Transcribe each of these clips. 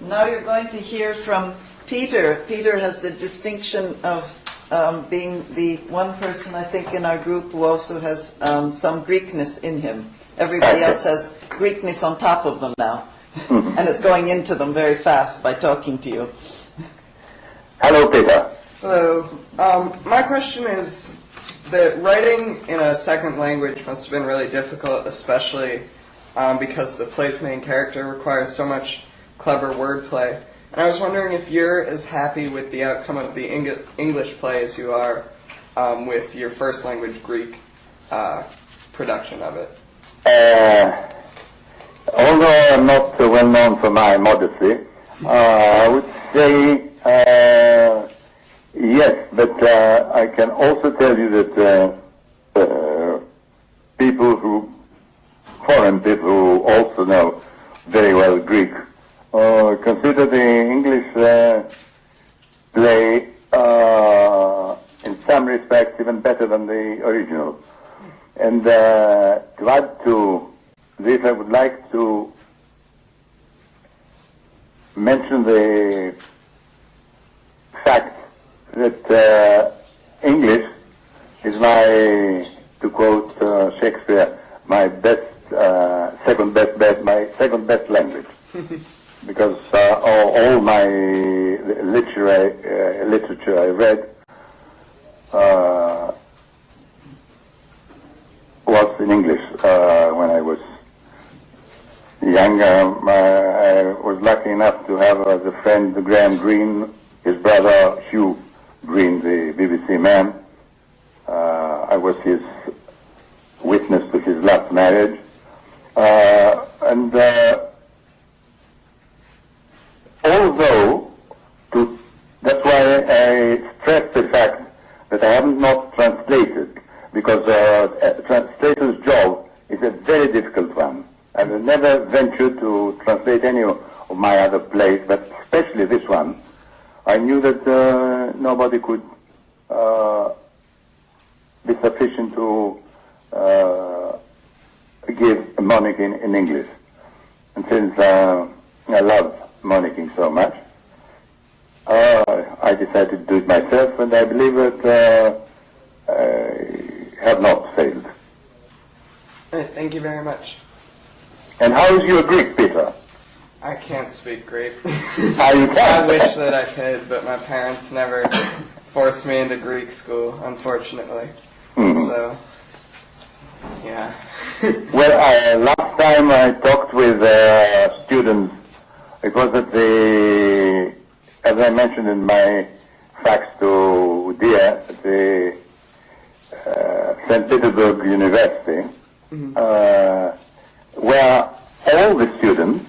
Now you're going to hear from Peter. Peter has the distinction of being the one person, I think, in our group who also has some Greekness in him. Everybody else has Greekness on top of them now. And it's going into them very fast by talking to you. Hello, Peter. Hello. My question is that writing in a second language must have been really difficult, especially because the play's main character requires so much clever wordplay. And I was wondering if you're as happy with the outcome of the English play as you are with your first language Greek production of it. Although I'm not well known for my modesty, I would say yes, but I can also tell you that foreign people who also know very well Greek, consider the English play in some respects even better than the original. And to add to this, I would like to mention the fact that English is to quote Shakespeare, my second best language. Because all my literature I read was in English. When I was young, I was lucky enough to have as a friend Graham Greene, his brother Hugh Greene, the BBC man. I was his witness to his last marriage. And although, that's why I stress the fact that I have not translated, because a translator's job is a very difficult one. I will never venture to translate any of my other plays, but especially this one. I knew that nobody could be sufficient to give a monic in English. And since I love monicking so much, I decided to do it myself, and I believe that I have not failed. Thank you very much. And how is your Greek, Peter? I can't speak Greek. You can't? I wish that I could, but my parents never forced me into Greek school, unfortunately. Mm-hmm. So, yeah. Well, last time I talked with students, it was at as I mentioned in my fax to Dia, at the St. Petersburg University, where all the students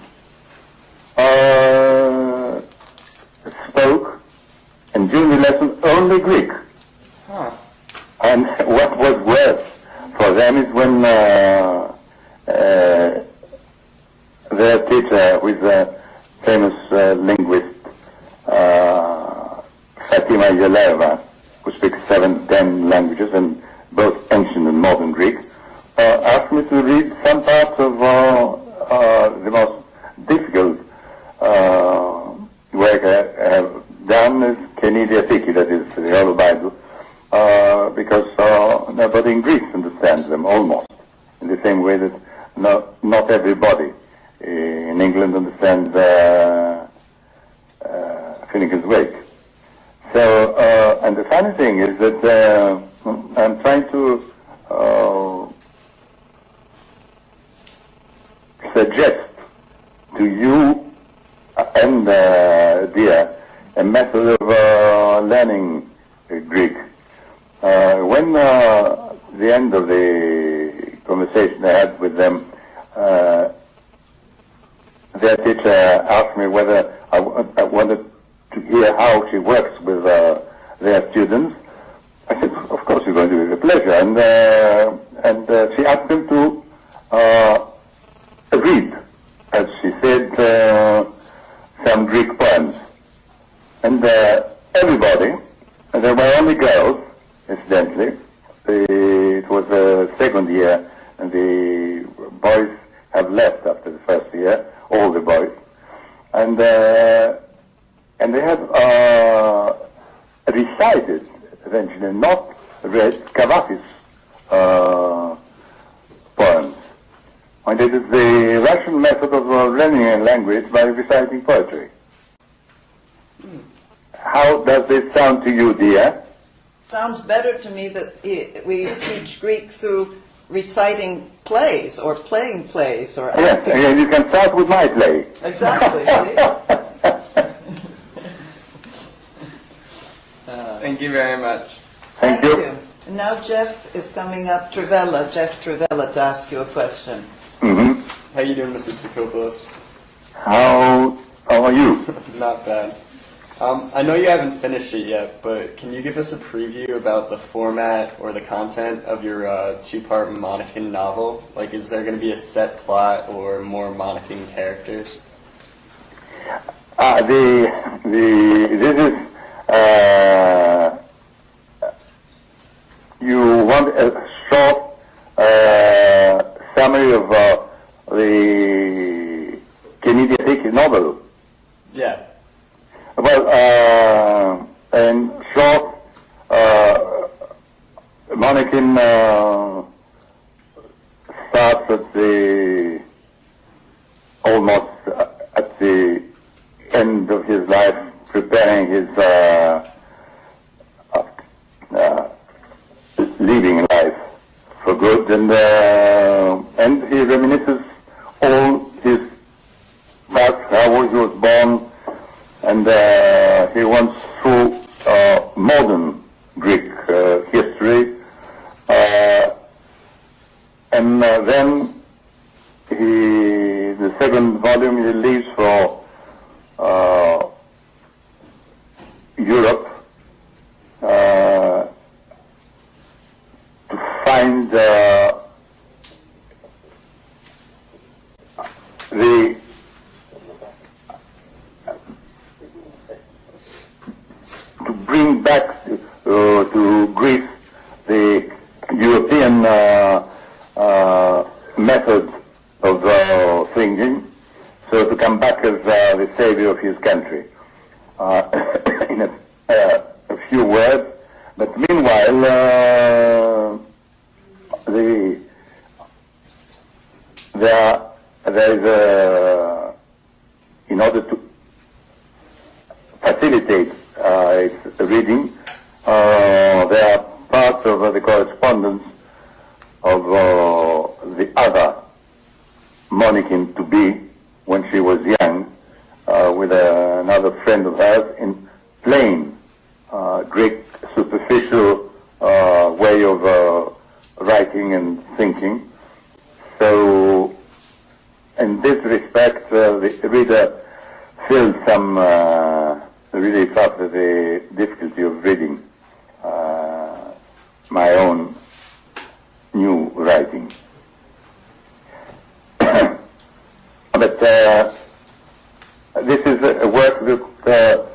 spoke, and during the lesson, only Greek. Huh. And what was worse for them is when their teacher, who is a famous linguist, Fatima Yeleva, who speaks 7-10 languages, and both ancient and modern Greek, asked me to read some parts of the most difficult work I have done, is Kenediathiki, that is the Holy Bible, because nobody in Greece understands them, almost, in the same way that not everybody in England understands Finnegan's Wake. So, and the funny thing is that I'm trying to suggest to you and Dia a method of learning Greek. When the end of the conversation I had with them, their teacher asked me whether I wanted to hear how she works with their students. I said, of course, you're going to do it with pleasure. And she asked them to read, as she said, some Greek poems. And everybody, and there were only girls, incidentally. It was the second year, and the boys have left after the first year, all the boys. and they have recited eventually, not read Cavafis poems. And it is the Russian method of learning a language by reciting poetry. How does this sound to you, dear? Sounds better to me that we teach Greek through reciting plays or playing plays or Yes, acting. and you can start with my play. Exactly. See? Thank you very much. Thank you. And now Jeff is coming up, Jeff Trivella, to ask you a question. Mm-hmm. How you doing, Mr. Tacopoulos? How are you? Not bad. I know you haven't finished it yet, but can you give us a preview about the format or the content of your two-part Monacan novel? Like, is there going to be a set plot or more Monacan characters? This is, you want a short summary of the Canadian novel? Yeah. Well, in short, Monacan starts at the almost at the end of his life, preparing his leaving life for good, and he reminisces all his past, how he was born, and he wants through modern Greek history, and then the second volume he leaves for Europe to find to bring back to Greece the European method of thinking, so to come back as the savior of his country. In a few words, but meanwhile, there is in order to facilitate its reading, there are parts of the correspondence of the other Monacan to be when she was young, with another friend of hers in plain Greek superficial way of writing and thinking. So, in this respect, the reader feels some really suffer the difficulty of reading my own new writing. But this is a work that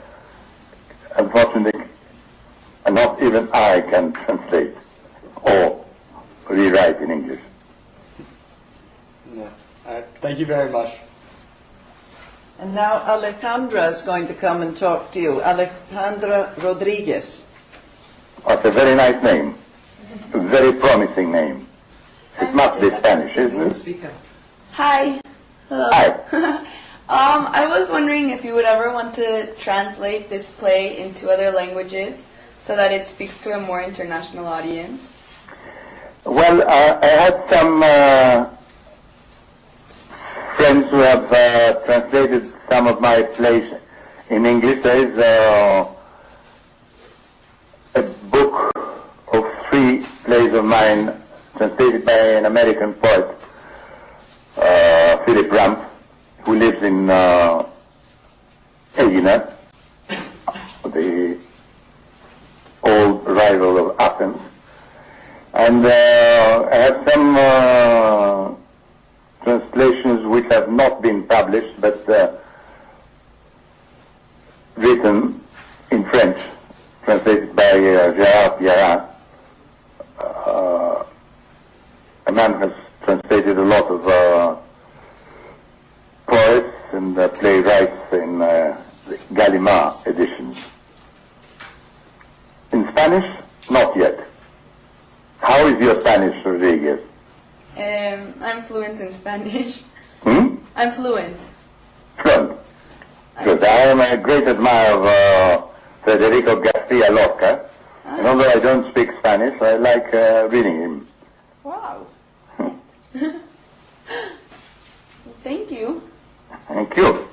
unfortunately not even I can translate or rewrite in English. Yeah. All right. Thank you very much. And now Alejandra is going to come and talk to you. Alejandra Rodriguez. That's a very nice name. A very promising name. It must be Spanish, isn't it? Speak up. Hi. Hello. Hi. I was wondering if you would ever want to translate this play into other languages so that it speaks to a more international audience. Well, I had some friends who have translated some of my plays in English. There is a book of 3 plays of mine translated by an American poet, Philip Ramp, who lives in Aegina, the old rival of Athens. And I have some translations which have not been published, but written in French, translated by Gérard Pierrat. A man who has translated a lot of poets and playwrights Gallimard editions. In Spanish, not yet. How is your Spanish, Rodriguez? I'm fluent in Spanish. I'm fluent. Good. Good. I am a great admirer of Federico Garcia Lorca. And although I don't speak Spanish, I like reading him. Wow. Thank you. Thank you.